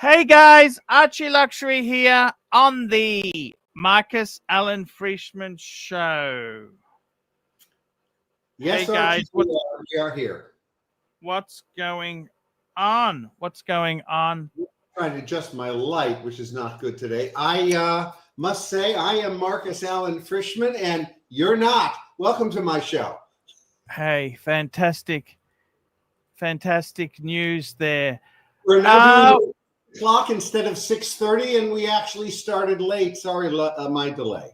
Hey guys, Archie Luxury here on the Marcus Allen Frishman Show. Yes, hey guys, Archie, we are here. What's going on? What's going on? I'm trying to adjust my light, which is not good today. I must say I am Marcus Allen Frishman, and you're not. Welcome to my show. Hey, fantastic news there. We're now doing the clock instead of 6:30, and we actually started late. Sorry, my delay.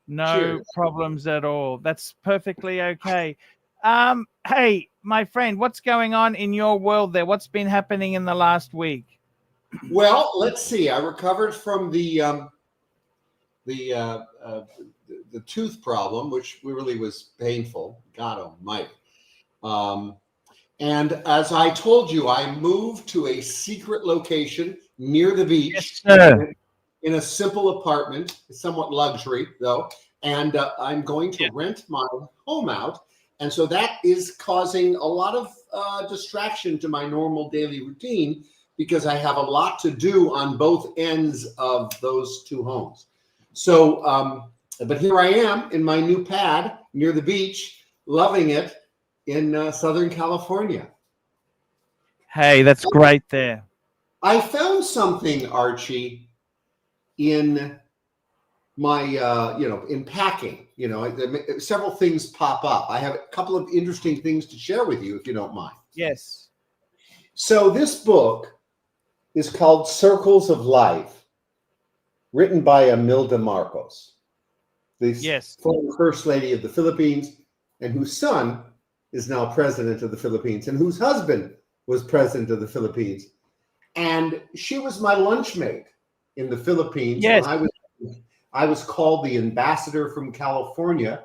No Cheers. problems at all. That's perfectly okay. Hey, my friend, what's going on in your world there? What's been happening in the last week? Well, let's see. I recovered from the tooth problem, which really was painful. God almighty. And as I told you, I moved to a secret location near the beach. Yes, sir. In a simple apartment, somewhat luxury though, and I'm going to rent my home out, and so that is causing a lot of distraction to my normal daily routine because I have a lot to do on both ends of those two homes. So, but here I am in my new pad near the beach, loving it in Southern California. Hey, that's great there. I found something, Archie, in my, in packing, several things pop up. I have a couple of interesting things to share with you, if you don't mind. Yes. So this book is called Circles of Life, written by Imelda Marcos, the former First Lady of the Philippines, and whose son is now president of the Philippines, and whose husband was president of the Philippines. And she was my lunchmate in the Philippines. Yes. I was called the ambassador from California.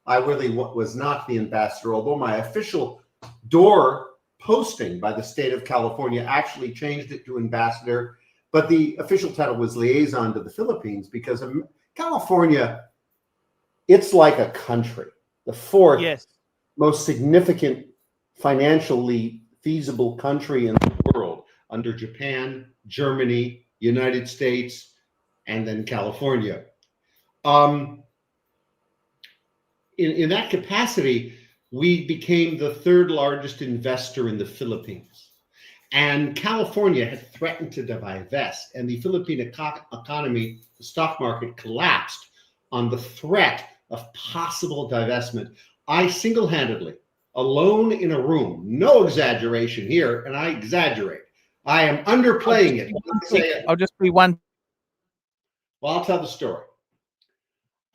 I really was not the ambassador, although my official door posting by the state of California actually changed it to ambassador. But the official title was liaison to the Philippines because California, it's like a country, the fourth most significant financially feasible country in the world under Japan, Germany, United States, and then California. In that capacity, we became the third largest investor in the Philippines. And California had threatened to divest, and the Philippine economy, the stock market, collapsed on the threat of possible divestment. I single-handedly, alone in a room, no exaggeration here, and I exaggerate. I am underplaying it. I'll just be one. Well, I'll tell the story.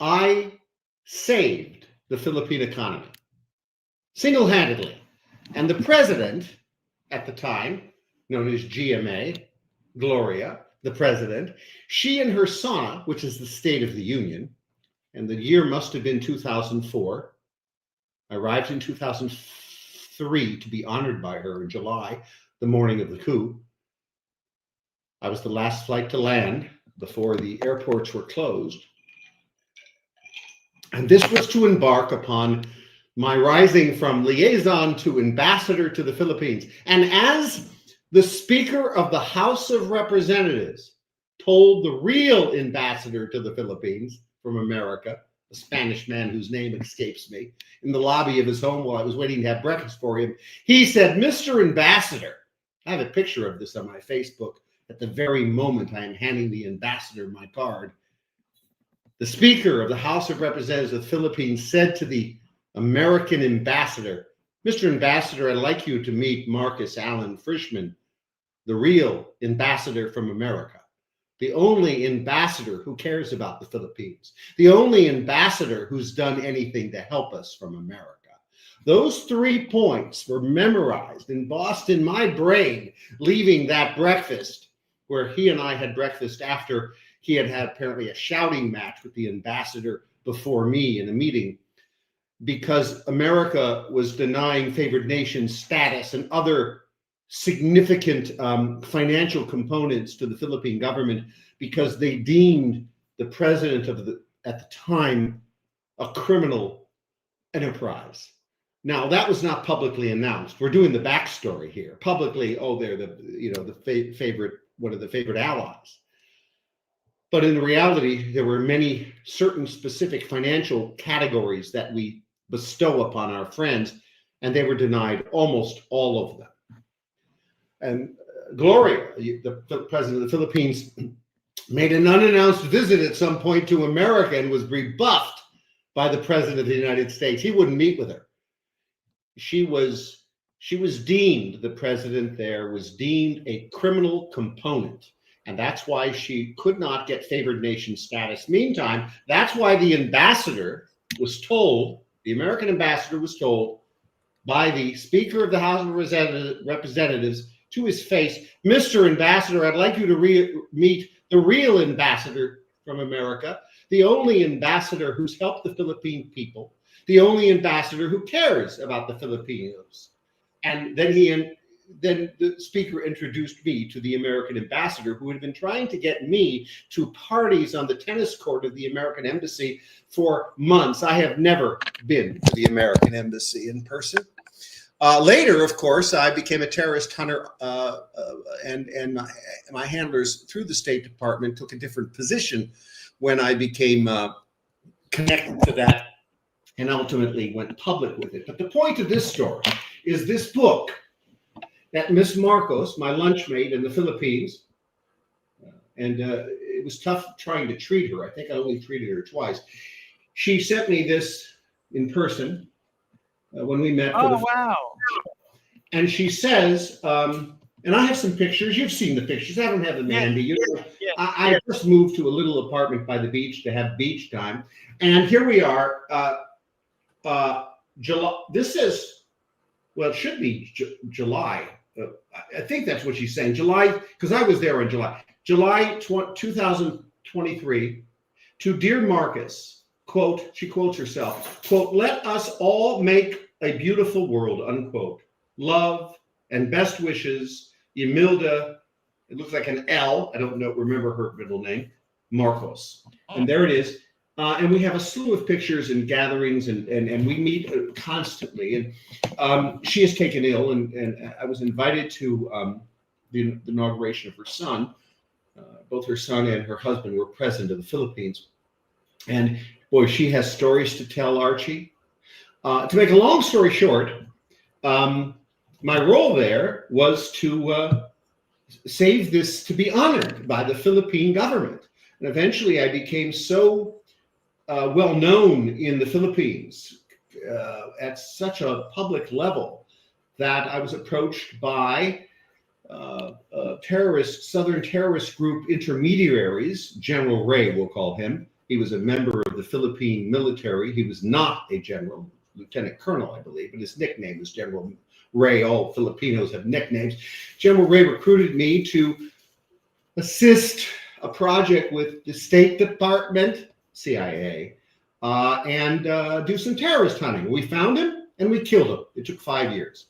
I saved the Philippine economy single-handedly. And the president at the time, known as GMA, Gloria, the president, she and her son, which is the State of the Union, and the year must have been 2004. I arrived in 2003 to be honored by her in July, the morning of the coup. I was the last flight to land before the airports were closed. And this was to embark upon my rising from liaison to ambassador to the Philippines. And as the Speaker of the House of Representatives told the real ambassador to the Philippines from America, a Spanish man whose name escapes me, in the lobby of his home while I was waiting to have breakfast for him, he said, "Mr. Ambassador," I have a picture of this on my Facebook at the very moment I am handing the ambassador my card. The Speaker of the House of Representatives of the Philippines said to the American ambassador, "Mr. Ambassador, I'd like you to meet Marcus Allen Frishman, the real ambassador from America, the only ambassador who cares about the Philippines, the only ambassador who's done anything to help us from America." Those 3 points were memorized, embossed in my brain, leaving that breakfast where he and I had breakfast after he had apparently a shouting match with the ambassador before me in a meeting, because America was denying favored nation status and other significant financial components to the Philippine government because they deemed the president at the time a criminal enterprise. Now, that was not publicly announced. We're doing the backstory here. Publicly, oh, they're the favorite, one of the favorite allies. But in reality, there were many certain specific financial categories that we bestow upon our friends, and they were denied almost all of them. And Gloria, the president of the Philippines, made an unannounced visit at some point to America and was rebuffed by the president of the United States. He wouldn't meet with her. She was deemed, the president there was deemed a criminal component. And that's why she could not get favored nation status. Meantime, that's why the ambassador was told, the American ambassador was told by the Speaker of the House of Representatives to his face, Mr. Ambassador, I'd like you to meet the real ambassador from America, the only ambassador who's helped the Philippine people, the only ambassador who cares about the Filipinos. And then the speaker introduced me to the American ambassador, who had been trying to get me to parties on the tennis court of the American embassy for months. I have never been to the American embassy in person. Later, of course, I became a terrorist hunter, and my handlers through the State Department took a different position when I became connected to that and ultimately went public with it. But the point of this story is this book that Miss Marcos, my lunchmate in the Philippines, and it was tough trying to treat her. I think I only treated her twice. She sent me this in person when we met. Oh, wow. And she says, and I have some pictures. You've seen the pictures. I haven't had them handy. Yes. I just moved to a little apartment by the beach to have beach time. And here we are. July. This is, well, it should be July. I think that's what she's saying. July, because I was there in July. July 2023. To dear Marcus, quote, she quotes herself, quote, let us all make a beautiful world, unquote. Love and best wishes, Yamilda, it looks like an L, I don't know, remember her middle name, Marcos. And there it is. And we have a slew of pictures and gatherings, and we meet constantly. And she is taken ill, and I was invited to the inauguration of her son. Both her son and her husband were present in the Philippines. And boy, she has stories to tell, Archie. To make a long story short, my role there was to save this to be honored by the Philippine government. And eventually I became so well known in the Philippines at such a public level that I was approached by Southern terrorist group intermediaries, General Ray, we'll call him. He was a member of the Philippine military. He was not a general, lieutenant colonel, I believe, but his nickname was General Ray. All Filipinos have nicknames. General Ray recruited me to assist a project with the State Department, CIA, and do some terrorist hunting. We found him and we killed him. It took 5 years.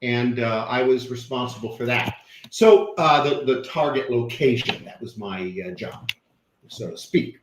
And I was responsible for that. So the target location, that was my job, so to speak.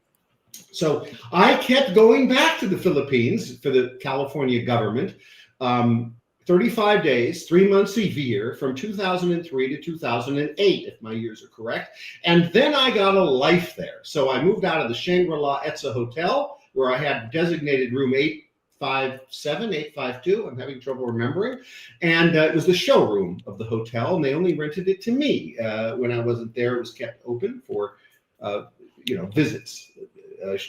So I kept going back to the Philippines for the California government, 35 days, 3 months a year, from 2003 to 2008, if my years are correct. And then I got a life there. So I moved out of the Shangri-La Etza Hotel, where I had designated room 857, 852. I'm having trouble remembering. And it was the showroom of the hotel, and they only rented it to me. When I wasn't there, it was kept open for visits.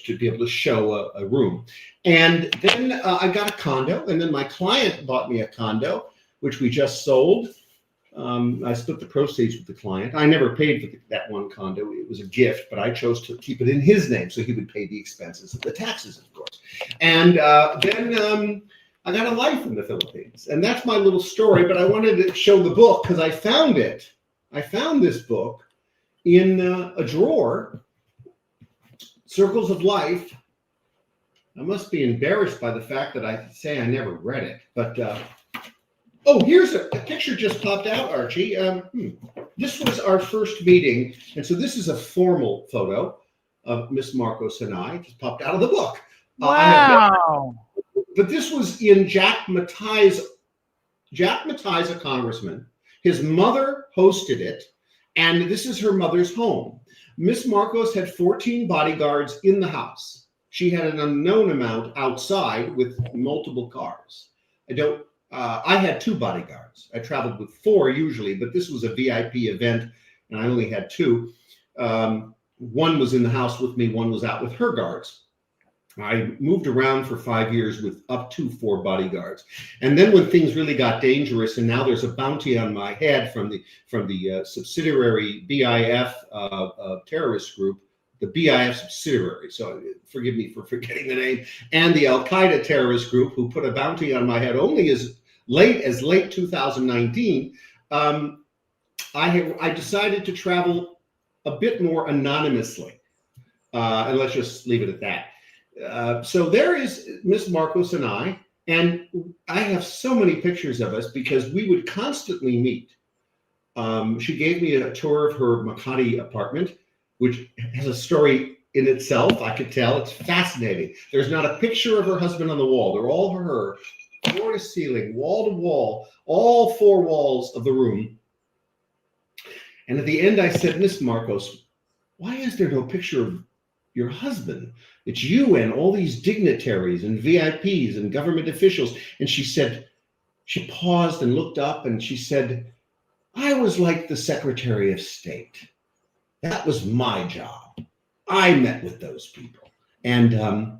To be able to show a room. And then I got a condo, and then my client bought me a condo, which we just sold. I split the proceeds with the client. I never paid for that one condo. It was a gift, but I chose to keep it in his name so he would pay the expenses, the taxes, of course. And then I got a life in the Philippines. And that's my little story, but I wanted to show the book because I found it. I found this book in a drawer, Circles of Life. I must be embarrassed by the fact that I say I never read it, but oh, here's a picture just popped out, Archie. This was our first meeting, and so this is a formal photo of Miss Marcos and I. Just popped out of the book. Wow. But this was in Jack Mattai's, a congressman. His mother hosted it, and this is her mother's home. Miss Marcos had 14 bodyguards in the house. She had an unknown amount outside with multiple cars. I had 2 bodyguards. I traveled with 4 usually, but this was a VIP event, and I only had 2. One was in the house with me, one was out with her guards. I moved around for 5 years with up to 4 bodyguards. And then when things really got dangerous, and now there's a bounty on my head from the subsidiary BIF terrorist group, the BIF subsidiary, so forgive me for forgetting the name, and the Al-Qaeda terrorist group who put a bounty on my head only as late 2019, I decided to travel a bit more anonymously. And let's just leave it at that. So there is Miss Marcos and I have so many pictures of us because we would constantly meet. She gave me a tour of her Makati apartment, which has a story in itself. I could tell it's fascinating. There's not a picture of her husband on the wall. They're all her, floor to ceiling, wall to wall, all 4 walls of the room. And at the end, I said, Miss Marcos, why is there no picture of your husband? It's you and all these dignitaries and VIPs and government officials. And she said, she paused and looked up and she said, I was like the Secretary of State. That was my job. I met with those people. And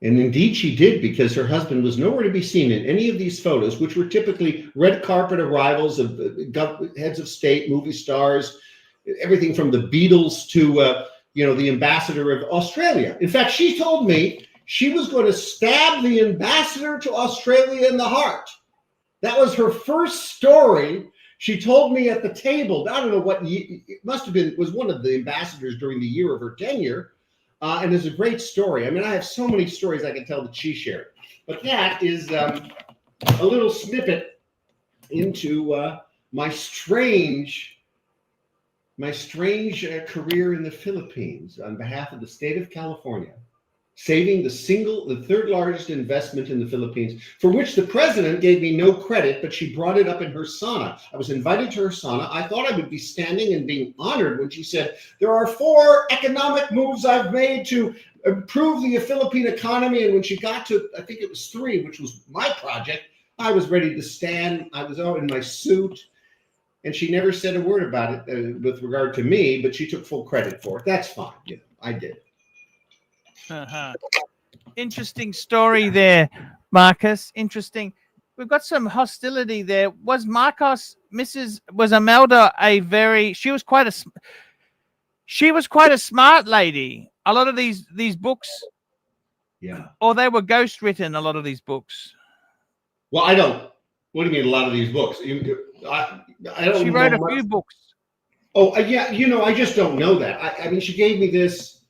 indeed she did, because her husband was nowhere to be seen in any of these photos, which were typically red carpet arrivals of heads of state, movie stars, everything from the Beatles to the ambassador of Australia. In fact, she told me she was going to stab the ambassador to Australia in the heart. That was her first story. She told me at the table, I don't know what, it must have been, was one of the ambassadors during the year of her tenure. And it's a great story. I mean, I have so many stories I can tell that she shared. But that is a little snippet into my strange career in the Philippines on behalf of the state of California, saving the third largest investment in the Philippines, for which the president gave me no credit, but she brought it up in her sauna. I was invited to her sauna. I thought I would be standing and being honored when she said, there are 4 economic moves I've made to improve the Philippine economy. And when she got to, I think it was 3, which was my project, I was ready to stand. I was out in my suit. And she never said a word about it with regard to me, but she took full credit for it. That's fine. I did it. Interesting story there, Marcus. Interesting. We've got some hostility there. Was Imelda she was quite a smart lady. A lot of these books, or they were ghost written, a lot of these books. Well, what do you mean a lot of these books? I don't. She wrote a few books. Oh, yeah. I just don't know that. I mean, she gave me this.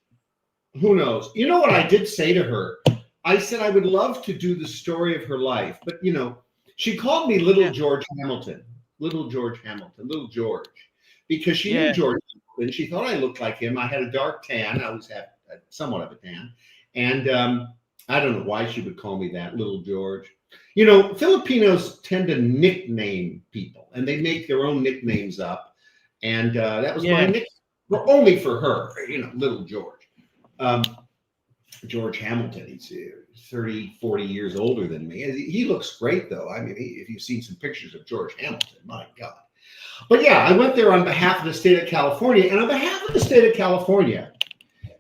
Who knows? You know what I did say to her? I said I would love to do the story of her life, but she called me Little George Hamilton, Little George, because she knew George, and she thought I looked like him. I had a dark tan. I always had somewhat of a tan, and I don't know why she would call me that, Little George. Filipinos tend to nickname people, and they make their own nicknames up, and that was my nickname, only for her, Little George. George Hamilton, he's 30, 40 years older than me. He looks great, though. I mean, if you've seen some pictures of George Hamilton, my God. But yeah, I went there on behalf of the state of California, and on behalf of the state of California,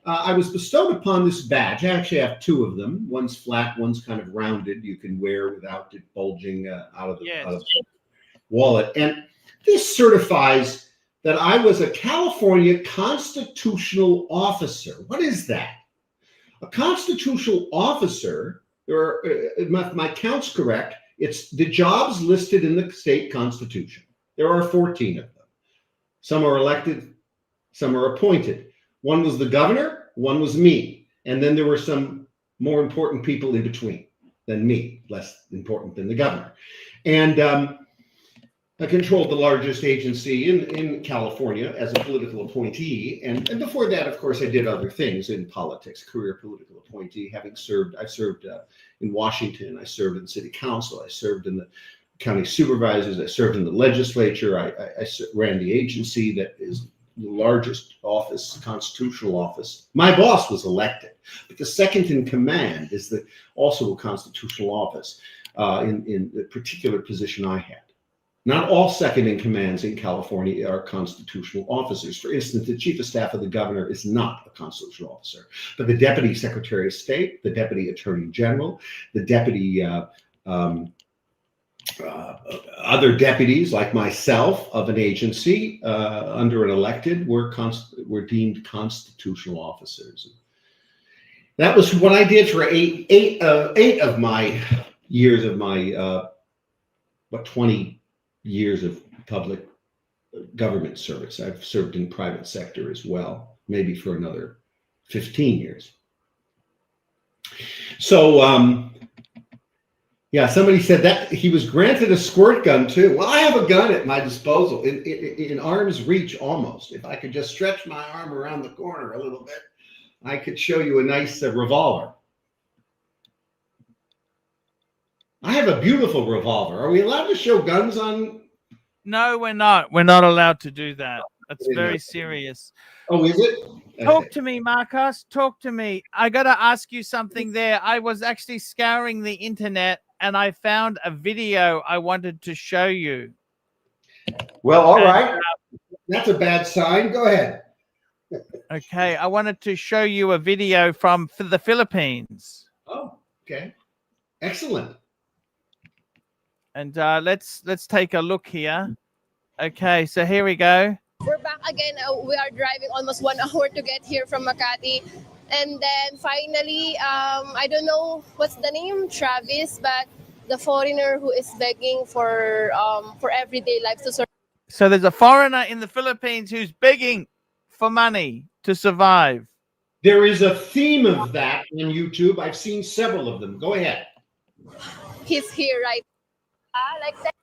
I was bestowed upon this badge. I actually have 2 of them. One's flat, one's kind of rounded. You can wear without it bulging out of the wallet. And this certifies that I was a California constitutional officer. What is that? A constitutional officer, my count's correct, it's the jobs listed in the state constitution. There are 14 of them. Some are elected, some are appointed. One was the governor, one was me. And then there were some more important people in between than me, less important than the governor. And I controlled the largest agency in California as a political appointee. And before that, of course, I did other things in politics, career political appointee, I served in Washington, I served in the city council, I served in the county supervisors, I served in the legislature, I ran the agency that is the largest office, constitutional office. My boss was elected, but the second in command is also a constitutional office in the particular position I had. Not all second in commands in California are constitutional officers. For instance, the chief of staff of the governor is not a constitutional officer, but the deputy secretary of state, the deputy attorney general, the deputy other deputies like myself of an agency under an elected were deemed constitutional officers. That was what I did for eight of my years of my 20 years of public government service. I've served in private sector as well, maybe for another 15 years. So, yeah, somebody said that he was granted a squirt gun too. Well, I have a gun at my disposal, in arm's reach almost. If I could just stretch my arm around the corner a little bit, I could show you a nice revolver. I have a beautiful revolver. Are we allowed to show guns on? No, we're not. We're not allowed to do that. That's very serious. Oh, is it? Talk to me, Marcos. Talk to me. I got to ask you something there. I was actually scouring the internet and I found a video I wanted to show you. Well, all right. That's a bad sign. Go ahead. Okay. I wanted to show you a video from the Philippines. Oh, okay. Excellent. And let's take a look here. Okay, so here we go. We're back again. We are driving almost 1 hour to get here from Makati. And then finally, I don't know what's the name, Travis, but the foreigner who is begging for everyday life to survive. So there's a foreigner in the Philippines who's begging for money to survive. There is a theme of that on YouTube. I've seen several of them. Go ahead. He's here, right? Like that.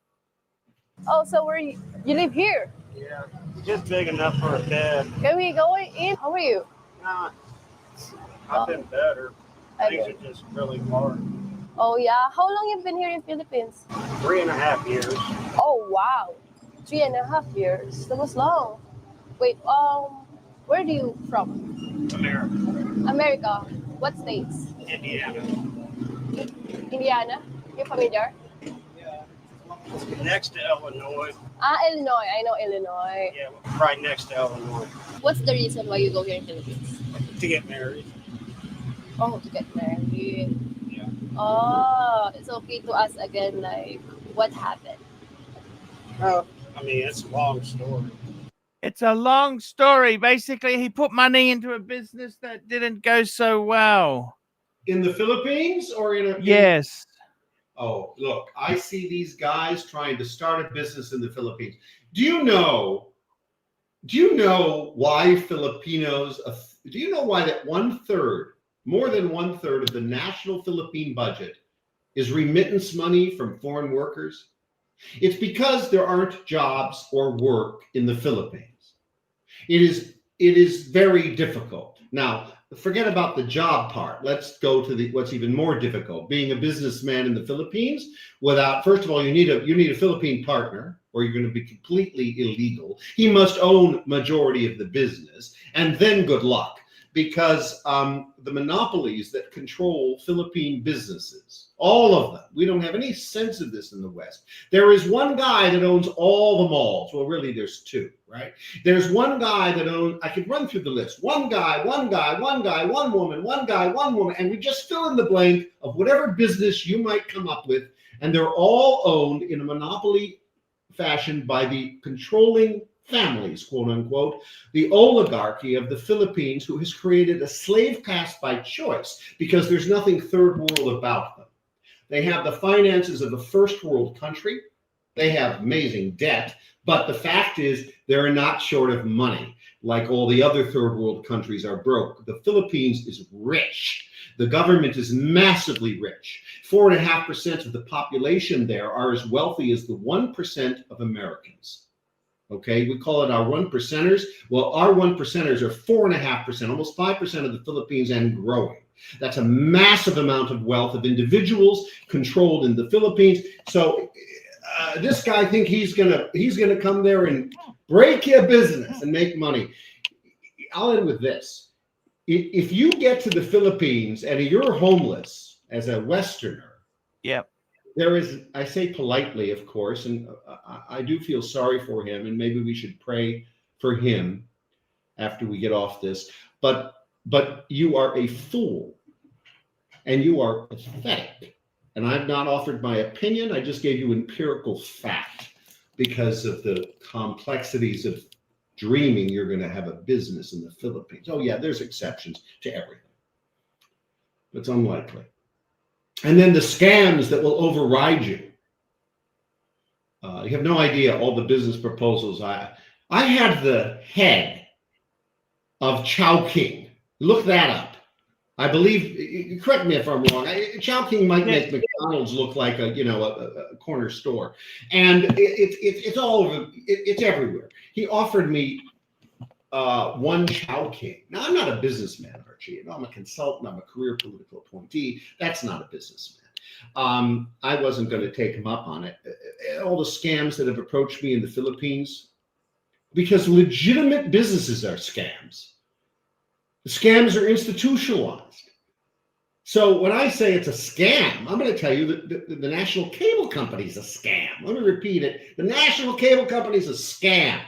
Oh, so you live here? Yeah, just big enough for a bed. Can we go in? How are you? Nah, I've been better. Things are just really hard. Oh yeah. How long you've been here in Philippines? 3.5 years. Oh wow, 3.5 years. That was long. Wait, where are you from? America. America. What states? Indiana. Indiana. You're familiar? Next to Illinois. Illinois. I know Illinois. Yeah, right next to Illinois. What's the reason why you go here in Philippines? To get married. Oh, to get married. Yeah. Oh, it's okay to ask again, like, what happened? Oh, I mean, it's a long story. It's a long story. Basically, he put money into a business that didn't go so well. In the Philippines or in a... Yes. Oh, look, I see these guys trying to start a business in the Philippines. Do you know why Filipinos, do you know why that more than one third of the national Philippine budget is remittance money from foreign workers? It's because there aren't jobs or work in the Philippines. It is very difficult. Now, forget about the job part. Let's go to what's even more difficult. Being a businessman in the Philippines first of all, you need a Philippine partner, or you're going to be completely illegal. He must own majority of the business, and then good luck, because the monopolies that control Philippine businesses, all of them, we don't have any sense of this in the West. There is one guy that owns all the malls. Well, really, there's two, right? There's one guy that owns, I could run through the list. One guy, one woman, one guy, one woman, and we just fill in the blank of whatever business you might come up with, and they're all owned in a monopoly fashion by the controlling families, quote unquote, the oligarchy of the Philippines, who has created a slave caste by choice because there's nothing third world about them. They have the finances of a first world country. They have amazing debt, but the fact is they're not short of money. Like all the other third world countries are broke. The Philippines is rich. The government is massively rich. 4.5% of the population there are as wealthy as the 1% of Americans. Okay, we call it our 1%ers. Well, our 1%ers are 4.5%, almost 5% of the Philippines and growing. That's a massive amount of wealth of individuals controlled in the Philippines. So this guy think he's gonna come there and break your business and make money. I'll end with this. If you get to the Philippines and you're homeless as a Westerner, Yep. there is, I say politely, of course, and I do feel sorry for him, and maybe we should pray for him after we get off this. But you are a fool, and you are pathetic. And I've not offered my opinion. I just gave you empirical fact because of the complexities of dreaming you're going to have a business in the Philippines. Oh yeah, there's exceptions to everything. It's unlikely. And then the scams that will override you. You have no idea all the business proposals. I had the head of Chowking. Look that up. I believe, correct me if I'm wrong, Chowking might make McDonald's look like a corner store. And it's all over, it's everywhere. He offered me one Chowking. Now, I'm not a businessman, Archie. I'm a consultant. I'm a career political appointee. That's not a businessman. I wasn't going to take him up on it. All the scams that have approached me in the Philippines, because legitimate businesses are scams. The scams are institutionalized. So when I say it's a scam, I'm going to tell you that the national cable company is a scam. Let me repeat it. The national cable company is a scam.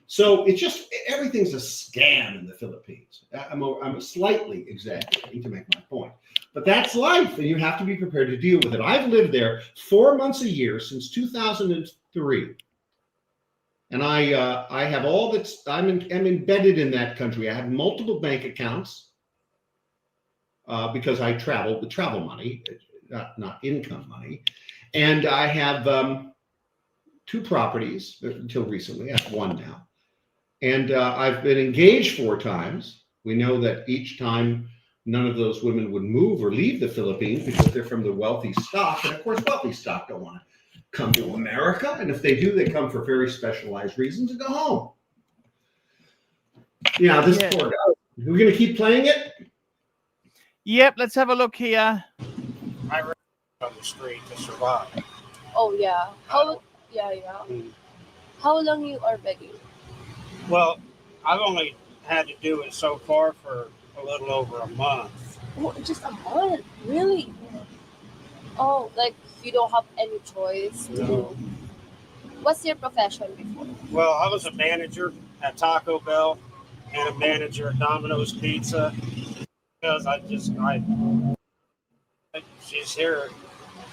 So it's just, everything's a scam in the Philippines. I'm slightly exaggerating to make my point. But that's life, and you have to be prepared to deal with it. I've lived there 4 months a year since 2003. And I have all that's, I'm embedded in that country. I have multiple bank accounts because I travel, the travel money, not income money. And I have 2 properties until recently. I have 1 now. And I've been engaged 4 times. We know that each time none of those women would move or leave the Philippines because they're from the wealthy stock. And of course, wealthy stock don't want to come to America. And if they do, they come for very specialized reasons and go home. Yeah, this poor guy. We're going to keep playing it? Yep, let's have a look here. I ran on the street to survive. Oh, yeah. How long you are begging? Well, I've only had to do it so far for a little over a month. Oh, just a month? Really? Oh, like you don't have any choice to do. What's your profession before? Well, I was a manager at Taco Bell and a manager at Domino's Pizza because she's here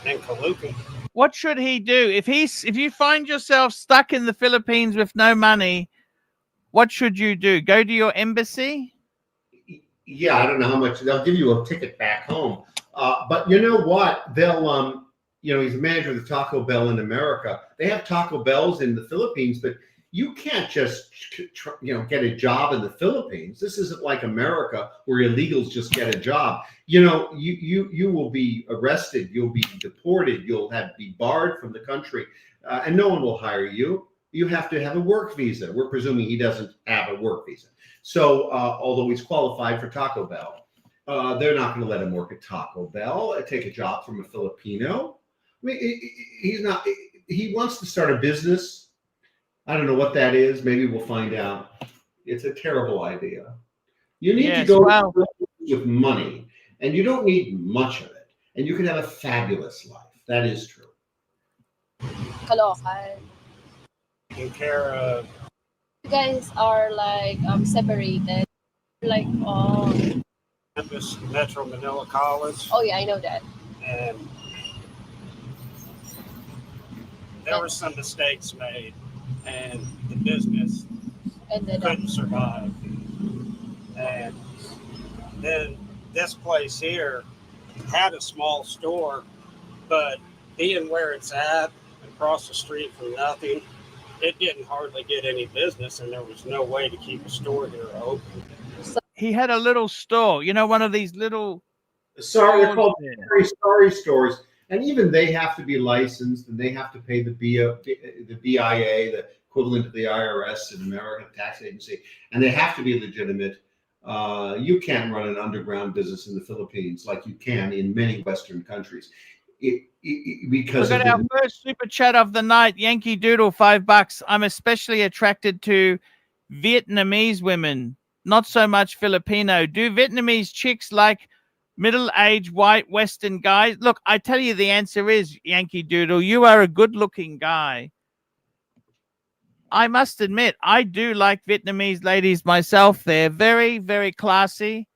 in Kaluki. What should he do if you find yourself stuck in the Philippines with no money? What should you do? Go to your embassy? Yeah, I don't know how much they'll give you a ticket back home. But you know what? They'll, he's a manager of the Taco Bell in America. They have Taco Bells in the Philippines, but you can't just, get a job in the Philippines. This isn't like America where illegals just get a job. You will be arrested. You'll be deported. You'll be barred from the country, and no one will hire you. You have to have a work visa. We're presuming he doesn't have a work visa. So although he's qualified for Taco Bell, they're not going to let him work at Taco Bell, take a job from a Filipino. I mean, he's not, he wants to start a business. I don't know what that is. Maybe we'll find out. It's a terrible idea. You need to go with money, and you don't need much of it. And you can have a fabulous life. That is true. Kalokan. Taking care of. You guys are like separated. Like Campus Metro Manila College. Oh yeah, I know that. And there were some mistakes made, and the business couldn't survive. And then this place here had a small store, but being where it's at and across the street from nothing. It didn't hardly get any business, and there was no way to keep a store here open. He had a little store, you know, one of these little. Sorry, they're called Yeah. sorry stores, and even they have to be licensed, and they have to pay the BIA, the equivalent of the IRS in American tax agency, and they have to be legitimate. You can't run an underground business in the Philippines like you can in many Western countries. Because we got our first super chat of the night. Yankee Doodle, $5. I'm especially attracted to Vietnamese women, not so much Filipino. Do Vietnamese chicks like middle-aged white Western guys? Look, I tell you, the answer is, Yankee Doodle, you are a good-looking guy. I must admit, I do like Vietnamese ladies myself. They're very, very classy.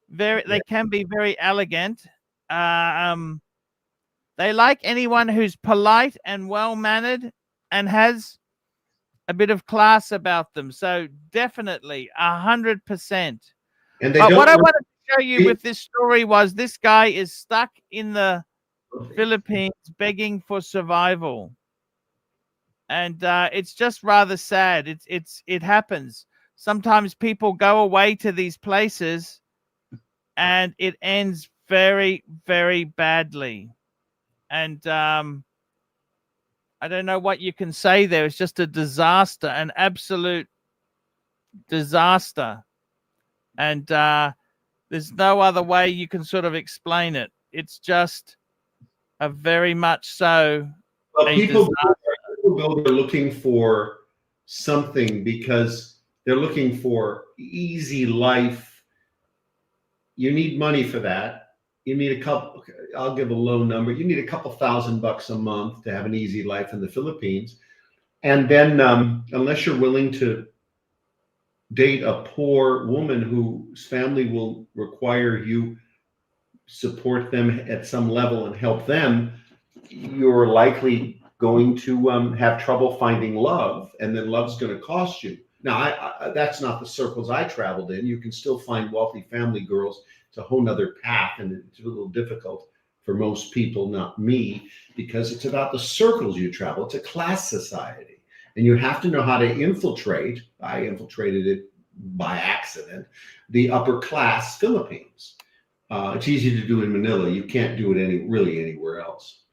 They can be very elegant. They like anyone who's polite and well-mannered and has a bit of class about them. So definitely 100%. And they but don't what I wanted to show you with this story was this guy is stuck in the Philippines begging for survival. And it's just rather sad. It happens. Sometimes people go away to these places and it ends very, very badly. And I don't know what you can say there. It's just a disaster, an absolute disaster. And there's no other way you can sort of explain it. It's just a very much so a people disaster. are looking for something because they're looking for easy life. You need money for that. You need a couple, I'll give a low number. You need a couple $1,000 a month to have an easy life in the Philippines. And then unless you're willing to date a poor woman whose family will require you support them at some level and help them, you're likely going to have trouble finding love, and then love's going to cost you. Now, that's not the circles I traveled in. You can still find wealthy family girls. It's a whole nother path, and it's a little difficult for most people, not me, because it's about the circles you travel. It's a class society, and you have to know how to infiltrate. I infiltrated it by accident, the upper class Philippines. It's easy to do in Manila. You can't do it really anywhere else,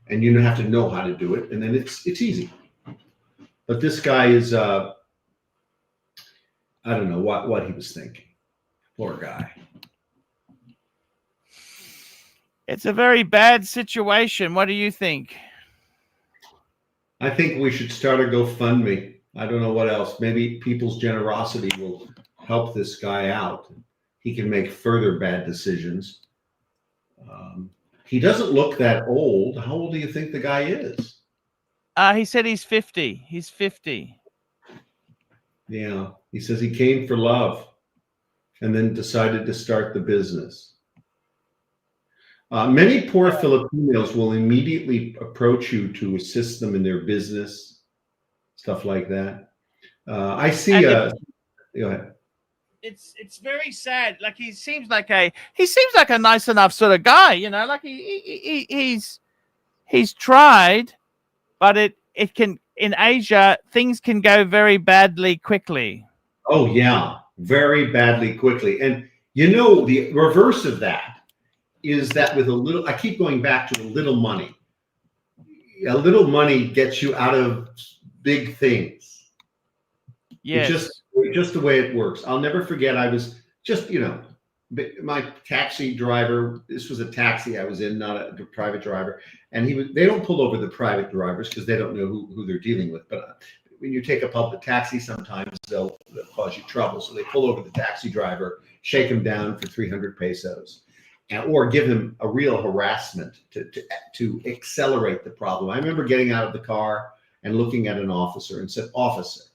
and you have to know how to do it, and then it's easy. But this guy is I don't know what he was thinking. Poor guy. It's a very bad situation. What do you think? I think we should start a GoFundMe. I don't know what else. Maybe people's generosity will help this guy out. He can make further bad decisions. He doesn't look that old. How old do you think the guy is? He said he's 50. He's 50. Yeah. He says he came for love and then decided to start the business. Many poor Filipinos will immediately approach you to assist them in their business, stuff like that. I see. Go ahead. It's very sad. Like he seems like a nice enough sort of guy, you know. Like he's tried, but it can, in Asia, things can go very badly quickly. Oh yeah, very badly quickly. And you know the reverse of that is that with a little, I keep going back to a little money. A little money gets you out of big things. Yes. It's just the way it works. I'll never forget, I was just, my taxi driver, this was a taxi I was in, not a private driver. And they don't pull over the private drivers because they don't know who they're dealing with. But when you take a public taxi, sometimes they'll cause you trouble. So they pull over the taxi driver, shake him down for 300 pesos. Or give him a real harassment to accelerate the problem. I remember getting out of the car and looking at an officer and said, "Officer,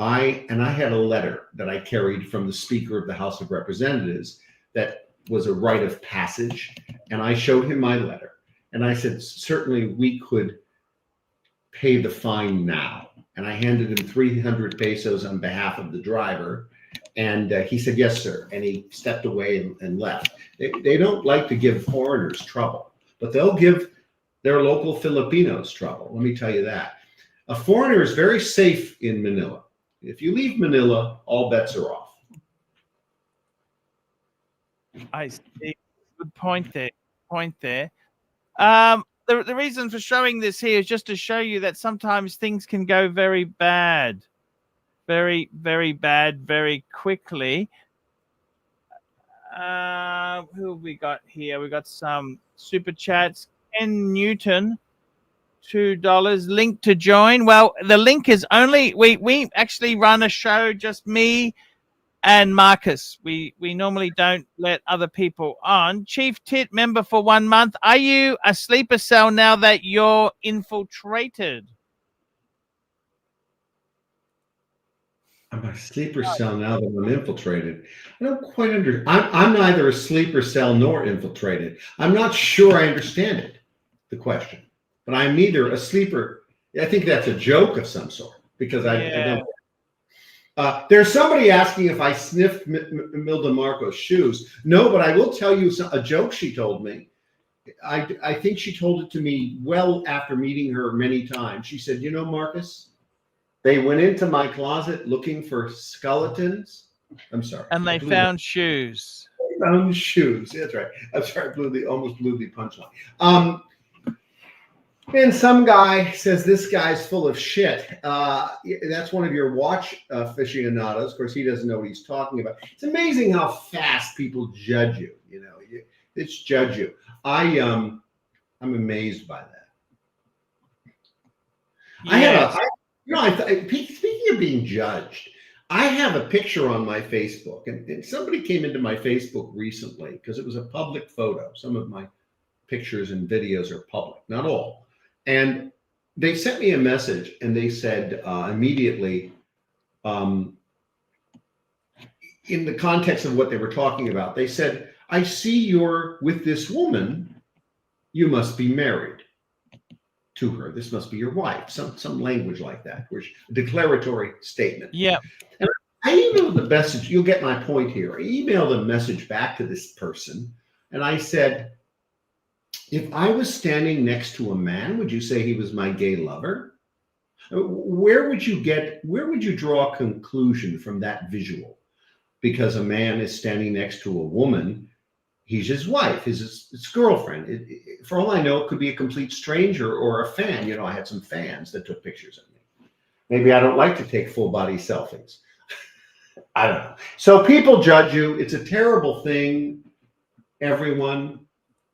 I had a letter that I carried from the Speaker of the House of Representatives that was a rite of passage." And I showed him my letter. And I said, "Certainly we could pay the fine now." And I handed him 300 pesos on behalf of the driver. And he said, "Yes, sir." And he stepped away and left. They don't like to give foreigners trouble, but they'll They're local Filipinos' trouble. Let me tell you that. A foreigner is very safe in Manila. If you leave Manila, all bets are off. I see. Good point there. The reason for showing this here is just to show you that sometimes things can go very bad. Very, very bad, very quickly. Who have we got here? We got some super chats. Ken Newton, $2. Link to join. Well, the link is only we actually run a show, just me and Marcus. We normally don't let other people on. Chief Tit, member for 1 month. Are you a sleeper cell now that you're infiltrated? I'm a sleeper cell now that I'm infiltrated. I don't quite I'm neither a sleeper cell nor infiltrated. I'm not sure I understand it, the question. But I'm neither a sleeper. I think that's a joke of some sort because I don't. There's somebody asking if I sniffed Milda Marco's shoes. No, but I will tell you a joke she told me. I think she told it to me well after meeting her many times. She said, you know, Marcus, they went into my closet looking for skeletons. I'm sorry. And they found shoes. They found shoes. That's right. I'm sorry. Almost blew the punchline. And some guy says this guy's full of shit. That's one of your watch aficionados. Of course, he doesn't know what he's talking about. It's amazing how fast people judge you. You know, it's judge you. I'm amazed by that. Yes. Speaking of being judged, I have a picture on my Facebook, and somebody came into my Facebook recently because it was a public photo. Some of my pictures and videos are public, not all. And they sent me a message, and they said immediately, in the context of what they were talking about, they said, I see you're with this woman. You must be married to her. This must be your wife. Some language like that, which a declaratory statement. Yeah. And I emailed the message. You'll get my point here. I emailed a message back to this person, and I said, if I was standing next to a man, would you say he was my gay lover? Where would you draw a conclusion from that visual? Because a man is standing next to a woman, he's his wife, his girlfriend. For all I know, it could be a complete stranger or a fan. You know, I had some fans that took pictures of me. Maybe I don't like to take full body selfies. I don't know. So people judge you. It's a terrible thing. Everyone,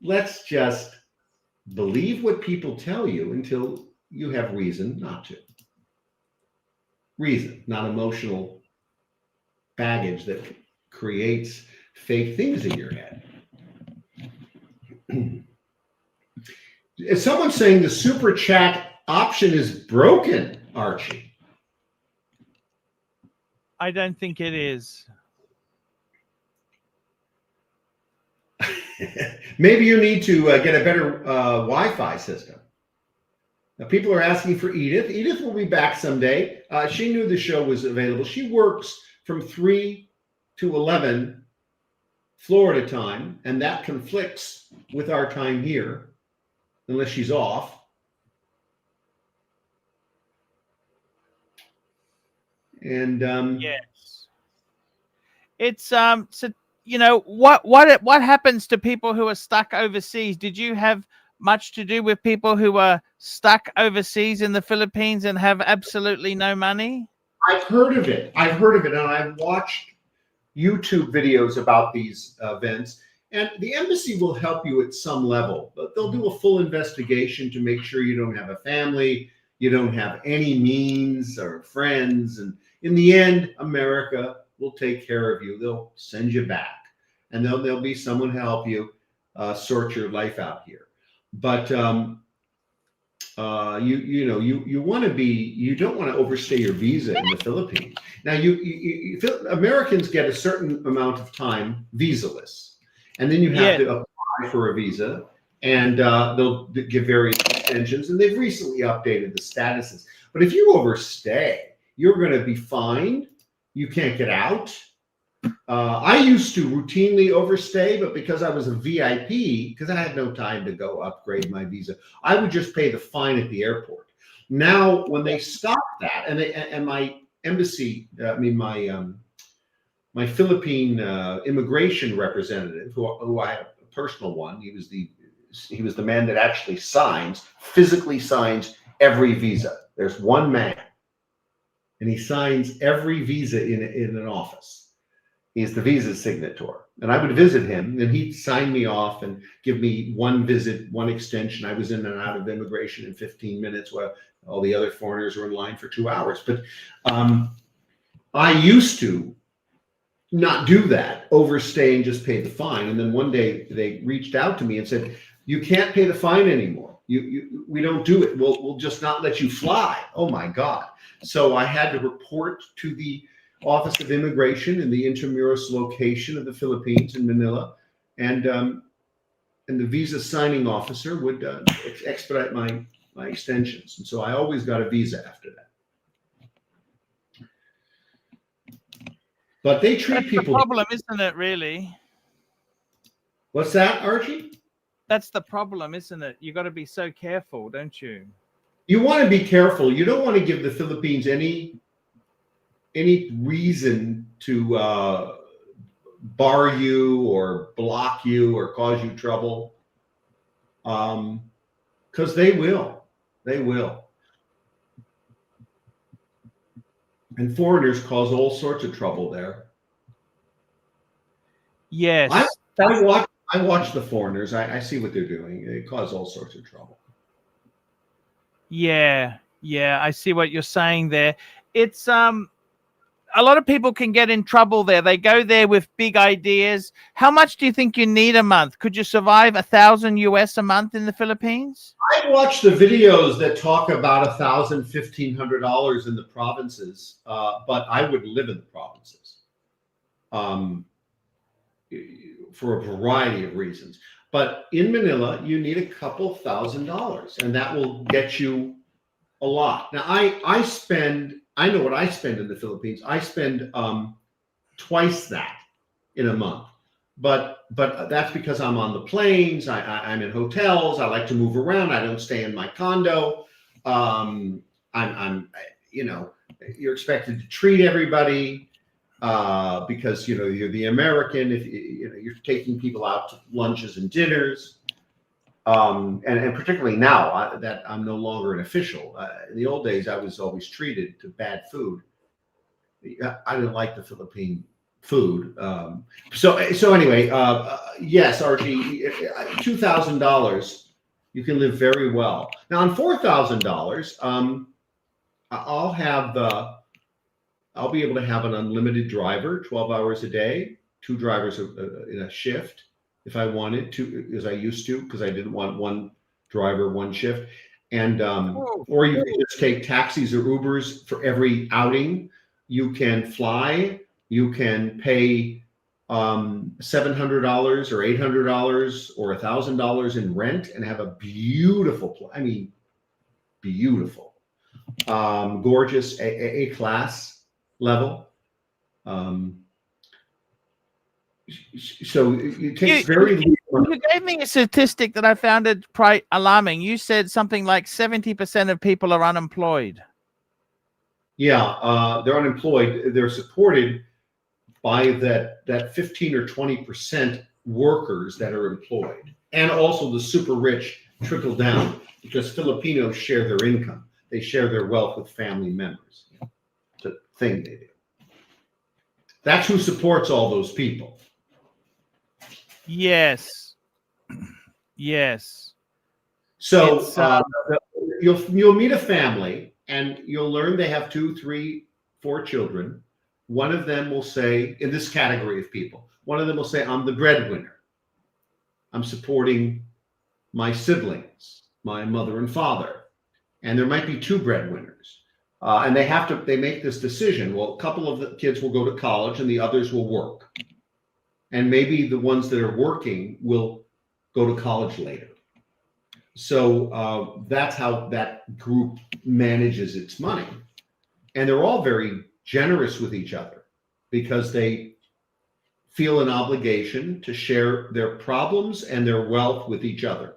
let's just believe what people tell you until you have reason not to. Reason, not emotional baggage that creates fake things in your head. Is someone saying the super chat option is broken, Archie? I don't think it is. Maybe you need to get a better Wi-Fi system. Now, people are asking for Edith. Edith will be back someday. She knew the show was available. She works from 3 to 11 Florida time, and that conflicts with our time here, unless she's off. And yes, it's so, you know, what happens to people who are stuck overseas? Did you have much to do with people who are stuck overseas in the Philippines and have absolutely no money? I've heard of it, and I've watched YouTube videos about these events, and the embassy will help you at some level, but they'll do a full investigation to make sure you don't have a family, you don't have any means or friends, and in the end, America will take care of you. They'll send you back, and there'll be someone to help you sort your life out here. But you want to be, you don't want to overstay your visa in the Philippines. Now, Americans get a certain amount of time visa-less, and then you have to apply for a visa, and they'll give various extensions, and they've recently updated the statuses. But if you overstay, you're going to be fined. You can't get out. I used to routinely overstay, but because I was a VIP, because I had no time to go upgrade my visa, I would just pay the fine at the airport. Now, when they stopped that, and my embassy, my Philippine immigration representative, who I have a personal one, he was the man that actually physically signs every visa. There's one man, and he signs every visa in an office. He's the visa signator. And I would visit him, and he'd sign me off and give me one visit, one extension. I was in and out of immigration in 15 minutes while all the other foreigners were in line for 2 hours. But I used to not do that, overstay and just pay the fine. And then one day they reached out to me and said, you can't pay the fine anymore. We don't do it. We'll just not let you fly. Oh my God. So I had to report to the Office of Immigration in the Intramuros location of the Philippines in Manila, and the visa signing officer would expedite my extensions, and so I always got a visa after that. But they treat That's people. the problem, isn't it? Really. What's that, Archie? That's the problem, isn't it? You got to be so careful, don't you? You want to be careful. You don't want to give the Philippines any reason to bar you or block you or cause you trouble, because they will. And foreigners cause all sorts of trouble there. Yes. I watch the foreigners. I see what they're doing. They cause all sorts of trouble. Yeah, I see what you're saying there. It's a lot of people can get in trouble there. They go there with big ideas. How much do you think you need a month? Could you survive $1,000 US a month in the Philippines? I watch the videos that talk about $1,000, $1,500 in the provinces, but I would live in the provinces for a variety of reasons. But in Manila, you need a couple $1,000, and that will get you a lot. Now, I know what I spend in the Philippines. I spend twice that in a month, but that's because I'm on the planes. I'm in hotels. I like to move around. I don't stay in my condo. You're expected to treat everybody because you're the American. If you're taking people out to lunches and dinners. And particularly now that I'm no longer an official. In the old days, I was always treated to bad food. I didn't like the Philippine food. So anyway, yes, Archie, $2,000, you can live very well. Now on $4,000, I'll be able to have an unlimited driver, 12 hours a day, 2 drivers in a shift. If I wanted to, as I used to, because I didn't want one driver, one shift. And or you can just take taxis or Ubers for every outing. You can fly. You can pay $700 or $800 or $1,000 in rent and have a beautiful, beautiful, gorgeous A-class level. So it takes very little. You gave me a statistic that I found it quite alarming. You said something like 70% of people are unemployed. Yeah, they're unemployed. They're supported by that 15 or 20% workers that are employed, and also the super rich trickle down because Filipinos share their income. They share their wealth with family members. It's a thing they do. That's who supports all those people. Yes. So you'll meet a family and you'll learn they have 2, 3, 4 children. One of them will say, in this category of people, one of them will say, I'm the breadwinner. I'm supporting my siblings, my mother and father. And there might be 2 breadwinners. And they make this decision. Well, a couple of the kids will go to college and the others will work. And maybe the ones that are working will go to college later. So that's how that group manages its money. And they're all very generous with each other because they feel an obligation to share their problems and their wealth with each other.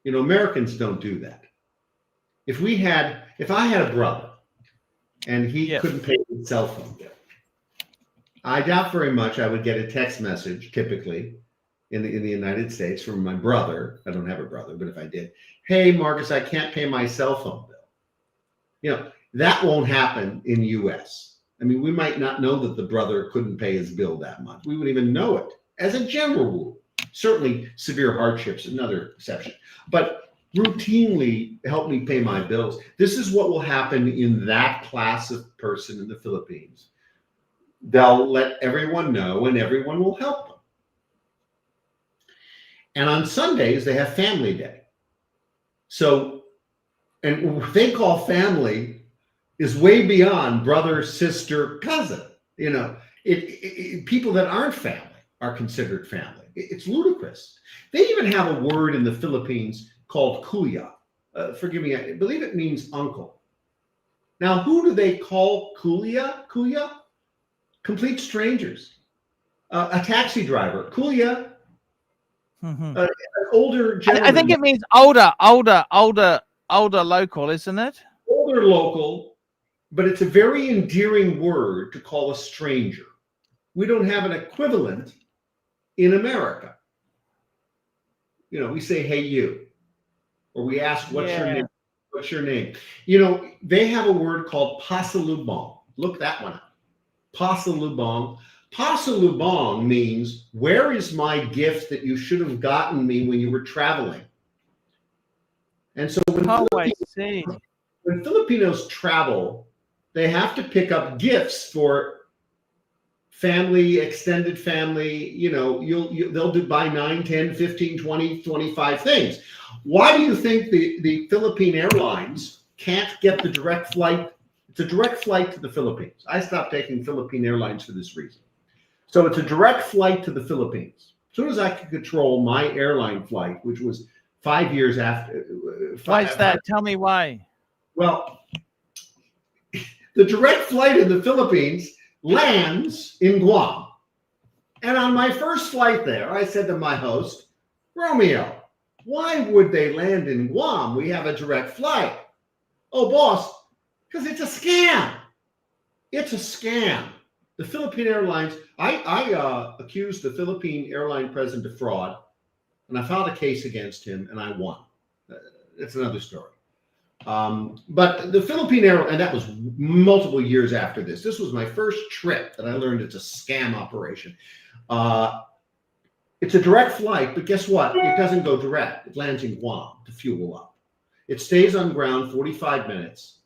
You know, Americans don't do that. If I had a brother and he couldn't pay his cell phone bill, I doubt very much I would get a text message, typically in the United States, from my brother. I don't have a brother, but if I did, hey, Marcus, I can't pay my cell phone bill. You know, that won't happen in the US. I mean, we might not know that the brother couldn't pay his bill that month. We wouldn't even know it as a general rule. Certainly severe hardships, another exception. But routinely help me pay my bills. This is what will happen in that class of person in the Philippines. They'll let everyone know and everyone will help them. And on Sundays, they have family day. So, and what they call family is way beyond brother, sister, cousin. You know, people that aren't family are considered family. It's ludicrous. They even have a word in the Philippines called kuya. Forgive me, I believe it means uncle. Now, who do they call kuya? Kuya? Complete strangers. A taxi driver, kuya. Mm-hmm. An older gentleman. I think it means older local, isn't it? Older local, but it's a very endearing word to call a stranger. We don't have an equivalent in America. You know, we say, hey, you. Or we ask, what's your name? What's your name? You know, they have a word called pasalubong. Look that one up. Pasalubong. Pasalubong means, where is my gift that you should have gotten me when you were traveling? And so when Filipinos travel, they have to pick up gifts for family, extended family. You know, they'll buy 9, 10, 15, 20, 25 things. Why do you think the Philippine Airlines can't get the direct flight? It's a direct flight to the Philippines. I stopped taking Philippine Airlines for this reason. So it's a direct flight to the Philippines. As soon as I could control my airline flight, which was 5 years after. Why is that? Tell me why. Well, the direct flight in the Philippines lands in Guam. And on my first flight there, I said to my host, Romeo, why would they land in Guam? We have a direct flight. Oh, boss, because it's a scam. It's a scam. The Philippine Airlines, I accused the Philippine airline president of fraud, and I filed a case against him, and I won. That's another story. But the Philippine Airlines, and that was multiple years after this. This was my first trip that I learned it's a scam operation. It's a direct flight, but guess what? It doesn't go direct. It lands in Guam to fuel up. It stays on ground 45 minutes.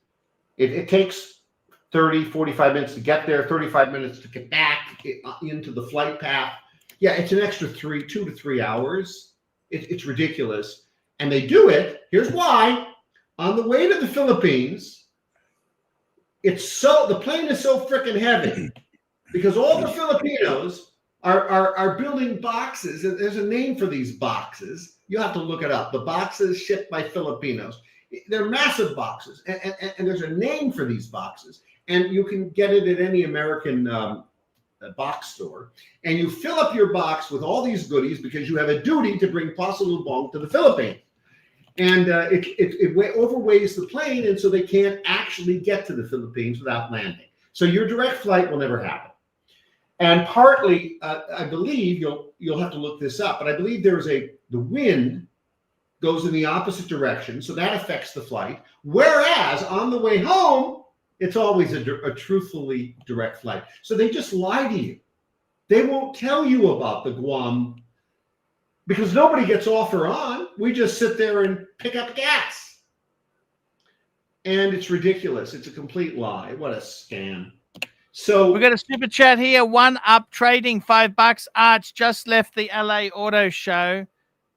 It takes 30, 45 minutes to get there, 35 minutes to get back into the flight path. Yeah, it's an extra 2 to 3 hours. It's ridiculous. And they do it. Here's why. On the way to the Philippines, the plane is so freaking heavy because all the Filipinos are building boxes. There's a name for these boxes. You have to look it up. The boxes shipped by Filipinos. They're massive boxes, and there's a name for these boxes. And you can get it at any American box store. And you fill up your box with all these goodies because you have a duty to bring pasalubong to the Philippines. And it overweighs the plane, and so they can't actually get to the Philippines without landing. So your direct flight will never happen. And partly, I believe, you'll have to look this up, but I believe the wind goes in the opposite direction, so that affects the flight. Whereas on the way home, it's always a truthfully direct flight. So they just lie to you. They won't tell you about the Guam because nobody gets off or on. We just sit there and pick up gas. And it's ridiculous. It's a complete lie. What a scam. So we got a super chat here. One Up Trading, $5. Arch just left the LA Auto Show.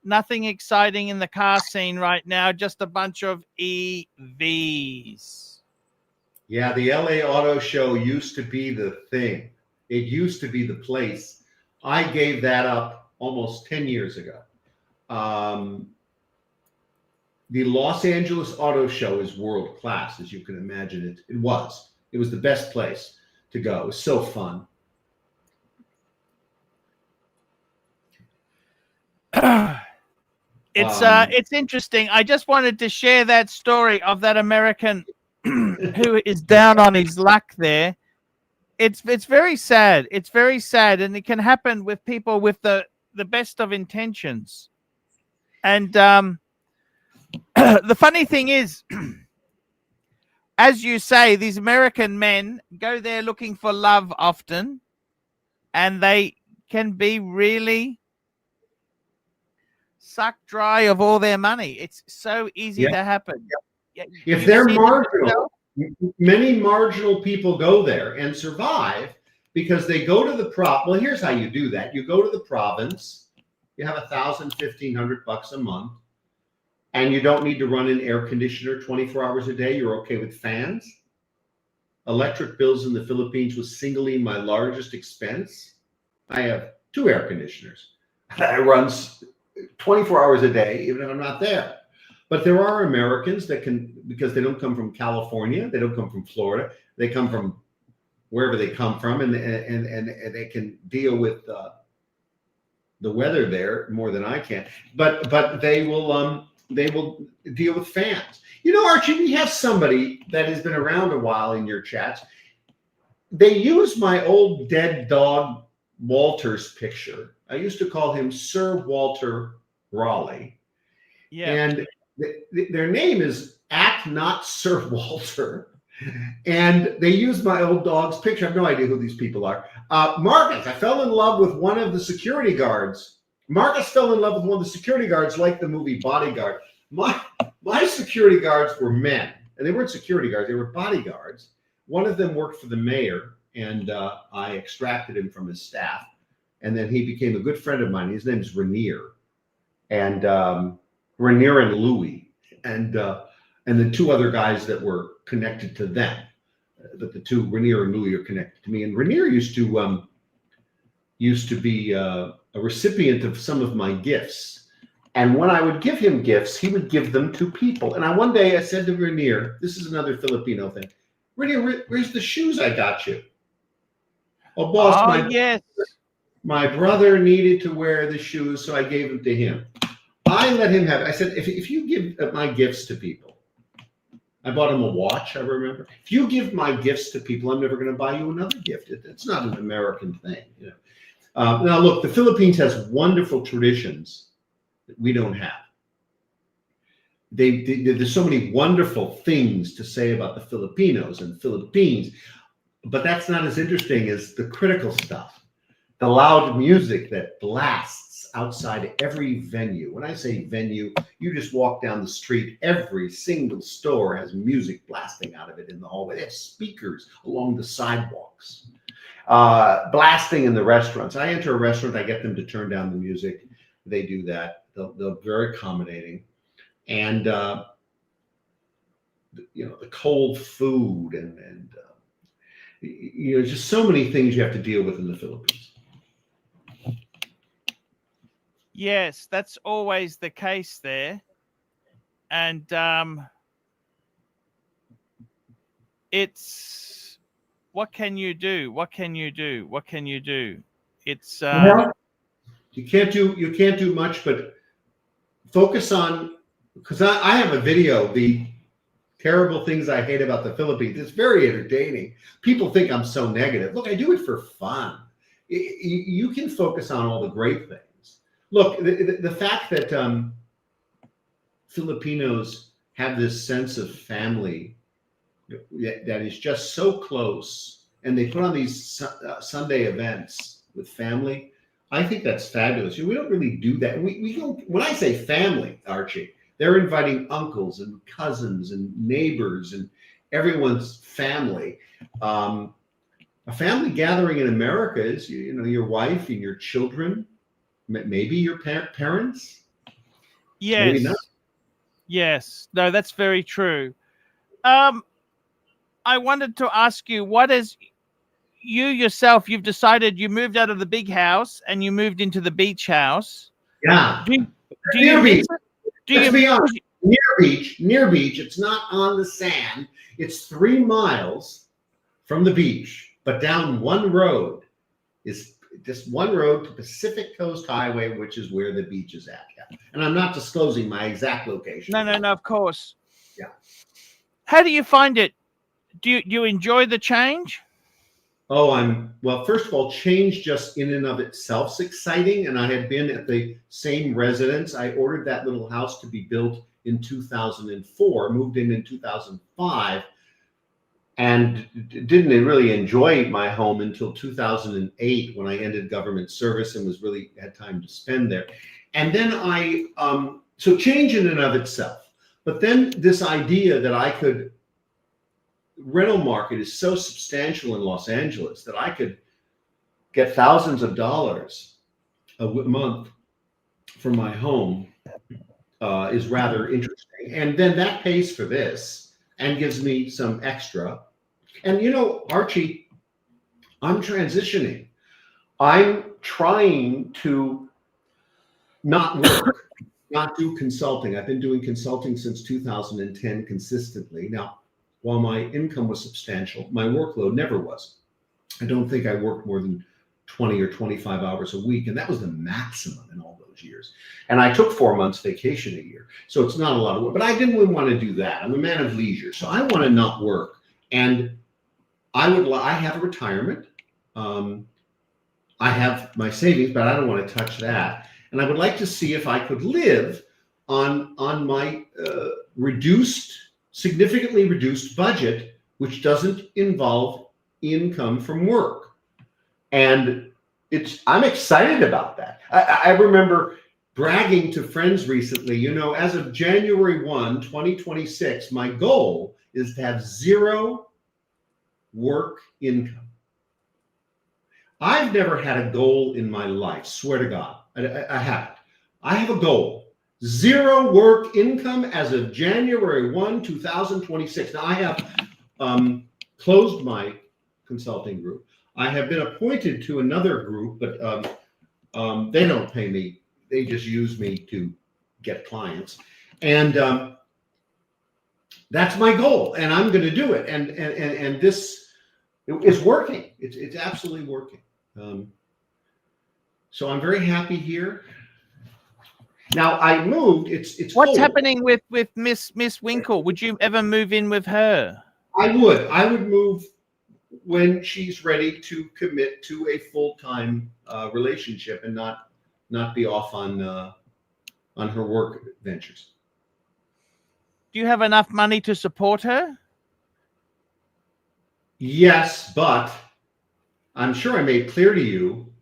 Nothing exciting in the car scene right now. Just a bunch of EVs. Yeah, the LA Auto Show used to be the thing. It used to be the place. I gave that up almost 10 years ago. The Los Angeles Auto Show is world class, as you can imagine. It was the best place to go. It was so fun. It's interesting. I just wanted to share that story of that American who is down on his luck there. It's very sad. It's very sad, and it can happen with people with the best of intentions. And the funny thing is, as you say, these American men go there looking for love often, and they can be really sucked dry of all their money. It's so easy to happen. If they're marginal, many marginal people go there and survive because they go to the well, here's how you do that. You go to the province, you have $1,000, $1,500 a month, and you don't need to run an air conditioner 24 hours a day. You're okay with fans. Electric bills in the Philippines was singly my largest expense. I have 2 air conditioners. I run 24 hours a day, even if I'm not there. But there are Americans that can, because they don't come from California, they don't come from Florida, they come from wherever they come from, and they can deal with the weather there more than I can. But they will deal with fans. You know, Archie, we have somebody that has been around a while in your chats. They use my old dead dog Walter's picture. I used to call him Sir Walter Raleigh. Yeah. And their name is @not Sir Walter. And they use my old dog's picture. I have no idea who these people are. Marcus, I fell in love with one of the security guards. Marcus fell in love with one of the security guards, like the movie Bodyguard. My security guards were men, and they weren't security guards, they were bodyguards. One of them worked for the mayor, and I extracted him from his staff. And then he became a good friend of mine. His name is Rainier. And Rainier and Louis, and the 2 other guys that were connected to them. But the 2, Rainier and Louis, are connected to me. And Rainier used to be a recipient of some of my gifts. And when I would give him gifts, he would give them to people. And one day I said to Rainier, this is another Filipino thing, Rainier, where's the shoes I got you? Oh, boss, my brother needed to wear the shoes, so I gave them to him. I let him have it. I said, if you give my gifts to people, I bought him a watch, I remember. If you give my gifts to people, I'm never going to buy you another gift. It's not an American thing. You know. Now, look, the Philippines has wonderful traditions that we don't have. There's so many wonderful things to say about the Filipinos and Philippines, but that's not as interesting as the critical stuff. The loud music that blasts outside every venue. When I say venue, you just walk down the street, every single store has music blasting out of it in the hallway. They have speakers along the sidewalks, blasting in the restaurants. I enter a restaurant, I get them to turn down the music. They do that. They're very accommodating. And, you know, the cold food and you know, just so many things you have to deal with in the Philippines. Yes, that's always the case there. And it's, what can you do? What can you do? What can you do? It's you can't do much, but focus on, because I have a video, the terrible things I hate about the Philippines. It's very entertaining. People think I'm so negative. Look, I do it for fun. You can focus on all the great things. Look, the fact that Filipinos have this sense of family that is just so close, and they put on these Sunday events with family, I think that's fabulous. We don't really do that. We don't. When I say family, Archie, they're inviting uncles and cousins and neighbors and everyone's family. A family gathering in America is, you know, your wife and your children. Maybe your parents? Yes. Maybe not. Yes. No, that's very true. I wanted to ask you, what is, you yourself, you've decided you moved out of the big house and you moved into the beach house. Yeah. Near beach. Near beach. It's not on the sand. It's 3 miles from the beach, but down one road is just one road to Pacific Coast Highway, which is where the beach is at. Yeah. And I'm not disclosing my exact location. No, of course. Yeah. How do you find it? Do you enjoy the change? Oh, well, first of all, change just in and of itself is exciting. And I had been at the same residence. I ordered that little house to be built in 2004, moved in 2005, and didn't really enjoy my home until 2008 when I ended government service and had time to spend there. And then so change in and of itself. But then this idea that rental market is so substantial in Los Angeles that I could get thousands of dollars a month for my home is rather interesting. And then that pays for this and gives me some extra. And Archie, I'm transitioning. I'm trying to not work, not do consulting. I've been doing consulting since 2010 consistently. Now, while my income was substantial, my workload never was. I don't think I worked more than 20 or 25 hours a week, and that was the maximum in all those years. And I took 4 months vacation a year, so it's not a lot of work. But I didn't want to do that. I'm a man of leisure, so I want to not work. And I have a retirement. I have my savings, but I don't want to touch that. And I would like to see if I could live on my significantly reduced budget, which doesn't involve income from work. And I'm excited about that. I remember bragging to friends recently, as of January 1, 2026, my goal is to have zero work income. I've never had a goal in my life, swear to God. I haven't. I have a goal. Zero work income as of January 1, 2026. Now, I have closed my consulting group. I have been appointed to another group, but they don't pay me. They just use me to get clients. And that's my goal, and I'm going to do it. And this is working. It's absolutely working. So I'm very happy here. Now I moved. It's what's cold. happening with Miss Winkle? Would you ever move in with her? I would move when she's ready to commit to a full-time relationship and not be off on her work ventures. Do you have enough money to support her? Yes, but I'm sure I made clear to you,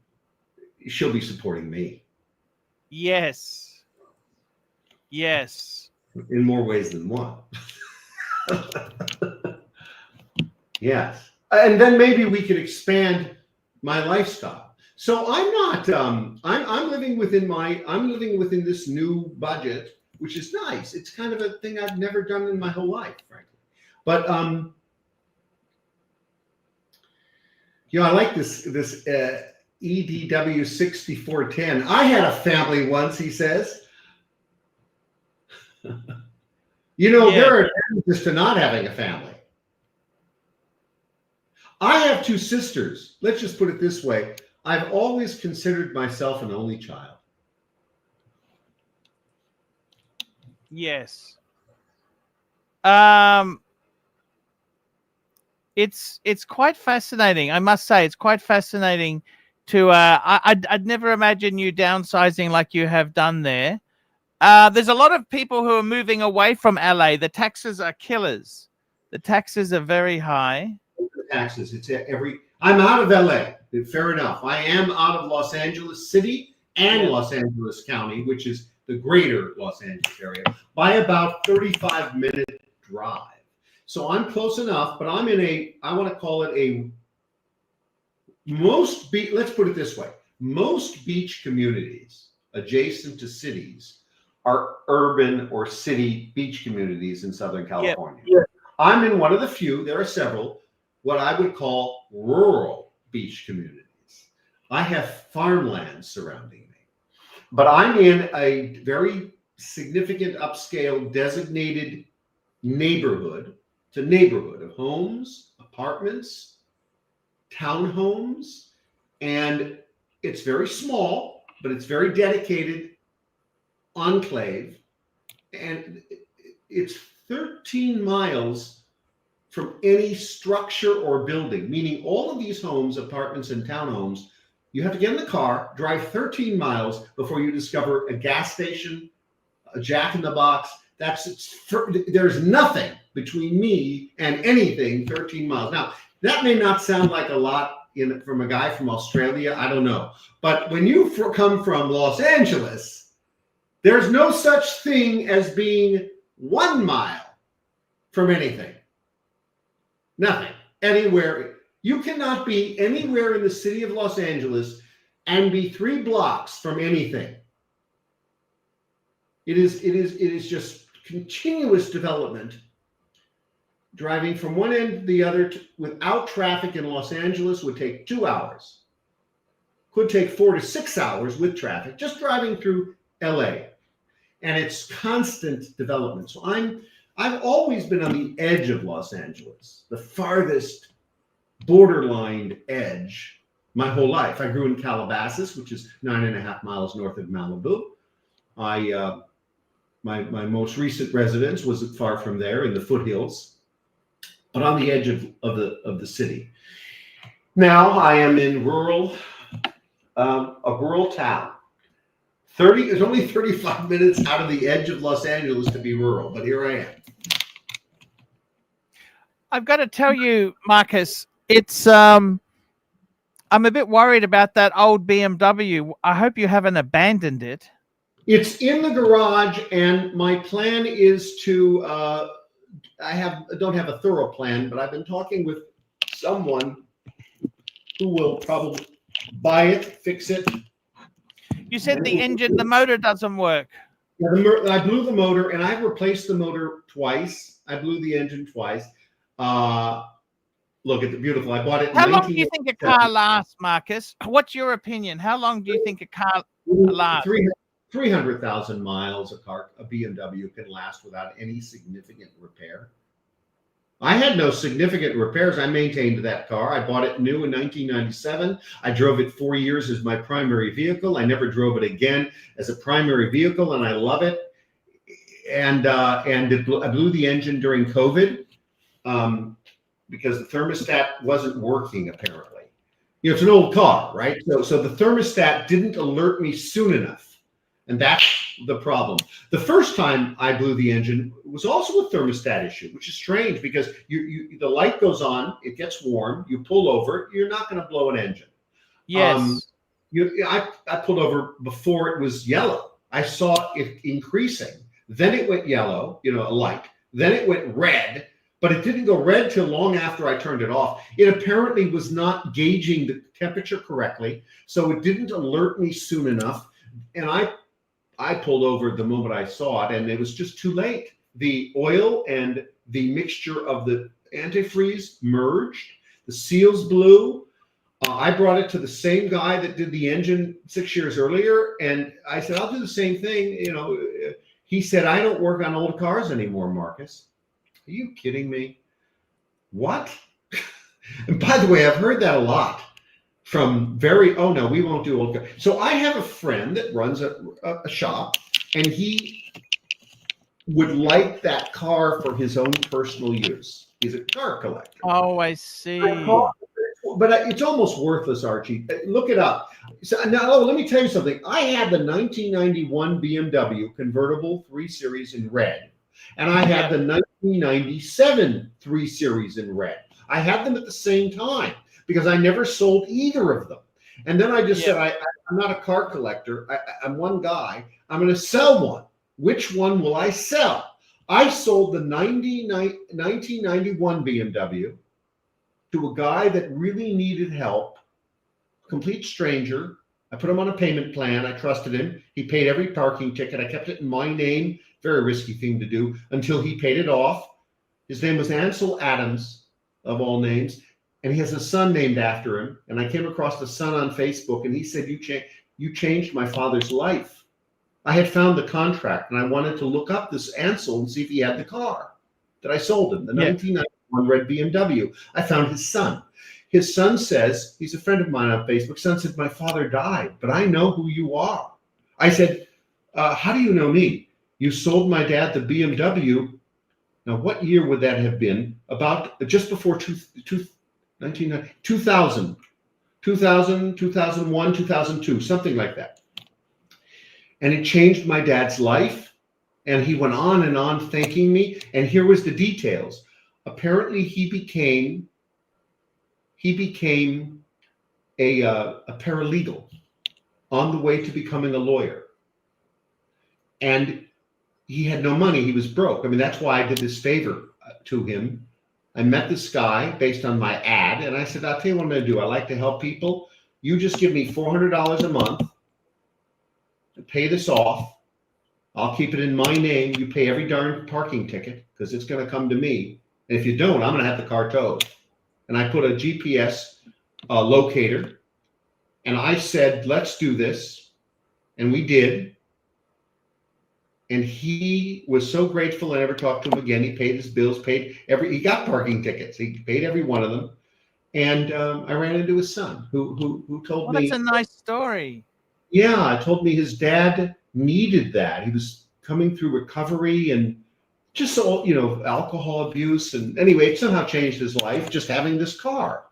she'll be supporting me. Yes. In more ways than one. Yes. And then maybe we could expand my lifestyle. So I'm not, I'm living within this new budget, which is nice. It's kind of a thing I've never done in my whole life, frankly. But, I like this EDW 6410. I had a family once, he says. There are advantages to not having a family. I have two sisters. Let's just put it this way. I've always considered myself an only child. Yes. It's quite fascinating. I must say, it's quite fascinating to. I'd never imagine you downsizing like you have done there. There's a lot of people who are moving away from LA. The taxes are killers. The taxes are very high. Taxes. I'm out of LA. Fair enough. I am out of Los Angeles City and Los Angeles County, which is the greater Los Angeles area, by about 35-minute drive. So I'm close enough, but I'm in I want to call it let's put it this way. Most beach communities adjacent to cities are urban or city beach communities in Southern California. Yep. I'm in one of the few, there are several, what I would call rural beach communities. I have farmland surrounding me, but I'm in a very significant upscale designated neighborhood. It's a neighborhood of homes, apartments, townhomes, and It's very small, but it's very dedicated enclave. And it's 13 miles from any structure or building, meaning all of these homes, apartments, and townhomes, you have to get in the car, drive 13 miles before you discover a gas station, a Jack in the Box. There's nothing between me and anything 13 miles. Now, that may not sound like a lot from a guy from Australia. I don't know. But when you come from Los Angeles, there's no such thing as being 1 mile from anything. Nothing. Anywhere. You cannot be anywhere in the city of Los Angeles and be 3 blocks from anything. It is just continuous development. Driving from one end to the other without traffic in Los Angeles would take 2 hours. Could take 4 to 6 hours with traffic, just driving through LA. And it's constant development. So I've always been on the edge of Los Angeles, the farthest borderline edge my whole life. I grew in Calabasas, which is 9.5 miles north of Malibu. My most recent residence was far from there in the foothills, but on the edge of the city. Now I am in a rural town. It's only 35 minutes out of the edge of Los Angeles to be rural, but here I am. I've got to tell you, Marcus, it's I'm a bit worried about that old BMW. I hope you haven't abandoned it. It's in the garage, and my plan is to I don't have a thorough plan, but I've been talking with someone who will probably buy it, fix it. You said the motor doesn't work. Yeah, I blew the motor, and I've replaced the motor twice. I blew the engine twice. Look at the beautiful. I bought it. How long do you think a car lasts, Marcus? What's your opinion? How long do you think a car lasts? 300,000 miles a BMW can last without any significant repair. I had no significant repairs. I maintained that car. I bought it new in 1997. I drove it 4 years as my primary vehicle. I never drove it again as a primary vehicle, and I love it. And I blew the engine during COVID because the thermostat wasn't working, apparently. You know, it's an old car, right? So the thermostat didn't alert me soon enough. And that's the problem. The first time I blew the engine was also a thermostat issue, which is strange because the light goes on, it gets warm, you pull over, you're not going to blow an engine. Yes. I pulled over before it was yellow. I saw it increasing. Then it went yellow, a light. Then it went red, but it didn't go red till long after I turned it off. It apparently was not gauging the temperature correctly, so it didn't alert me soon enough. And I pulled over the moment I saw it, and it was just too late. The oil and the mixture of the antifreeze merged. The seals blew. I brought it to the same guy that did the engine 6 years earlier, and I said, I'll do the same thing. He said, I don't work on old cars anymore, Marcus. Are you kidding me? What? And by the way, I've heard that a lot. From oh no, we won't do old cars. So I have a friend that runs a shop, and he would like that car for his own personal use. He's a car collector. Oh, I see. But it's almost worthless, Archie. Look it up. So now, let me tell you something. I had the 1991 BMW convertible 3 Series in red, and I had the 1997 3 Series in red. I had them at the same time, because I never sold either of them. And then I just said, I'm not a car collector. I'm one guy. I'm going to sell one. Which one will I sell? I sold the 1991 BMW to a guy that really needed help, complete stranger. I put him on a payment plan. I trusted him. He paid every parking ticket. I kept it in my name. Very risky thing to do until he paid it off. His name was Ansel Adams, of all names. And he has a son named after him. And I came across the son on Facebook, and he said, you changed my father's life. I had found the contract, and I wanted to look up this Ansel and see if he had the car that I sold him, the 1991 red BMW. I found his son. his son says, he's a friend of mine on Facebook, son said, my father died, but I know who you are. I said, how do you know me? You sold my dad the BMW. Now, what year would that have been? About just before 2000, 2001, 2002, something like that. And it changed my dad's life. And he went on and on thanking me. And here was the details. Apparently, he became a paralegal on the way to becoming a lawyer. And he had no money. He was broke. I mean, that's why I did this favor to him. I met this guy based on my ad, and I said, I'll tell you what I'm going to do. I like to help people. You just give me $400 a month to pay this off. I'll keep it in my name. You pay every darn parking ticket because it's going to come to me. And if you don't, I'm going to have the car towed. And I put a GPS locator, and I said, let's do this. And we did. And he was so grateful. I never talked to him again. He paid his bills, he got parking tickets. He paid every one of them. And I ran into his son who told me. That's a nice story. Yeah, told me his dad needed that. He was coming through recovery and just, alcohol abuse. And anyway, it somehow changed his life just having this car.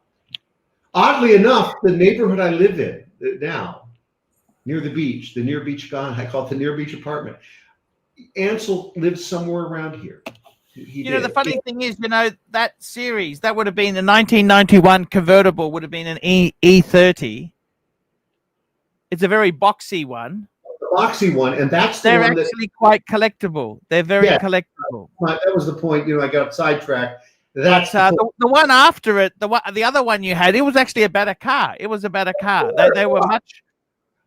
Oddly enough, the neighborhood I live in now, near the beach, the near beach guy, I call it the near beach apartment. Ansel lives somewhere around here. The funny thing is, that series, that would have been the 1991 convertible, would have been an E30. It's a very boxy one. The boxy one, and they're actually quite collectible. They're very collectible. That was the point. I got sidetracked. That's the one after it. The other one you had, it was actually a better car. It was a better car. They were much.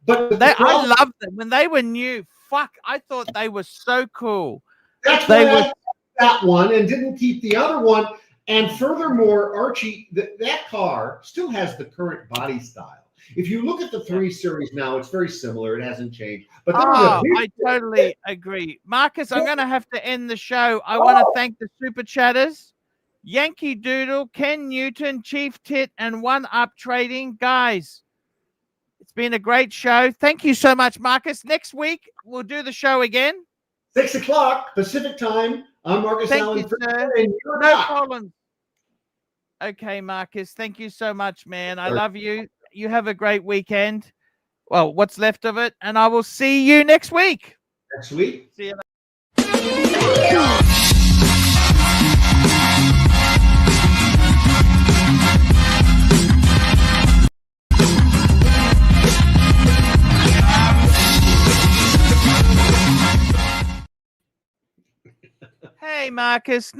But I loved them when they were new. Fuck, I thought they were so cool. That's why I kept that one and didn't keep the other one. And furthermore, Archie, that car still has the current body style. If you look at the 3 Series now, it's very similar. It hasn't changed. But I totally agree. Marcus, I'm going to have to end the show. I want to thank the Super Chatters, Yankee Doodle, Ken Newton, Chief Tit, and One Up Trading. Guys, it's been a great show. Thank you so much, Marcus. Next week, we'll do the show again. 6 o'clock Pacific time. I'm Marcus Allen. Thank you, sir. No problem. Okay, Marcus. Thank you so much, man. I love you. You have a great weekend. Well, what's left of it. And I will see you next week. Next week. See you later. Hey, Marcus.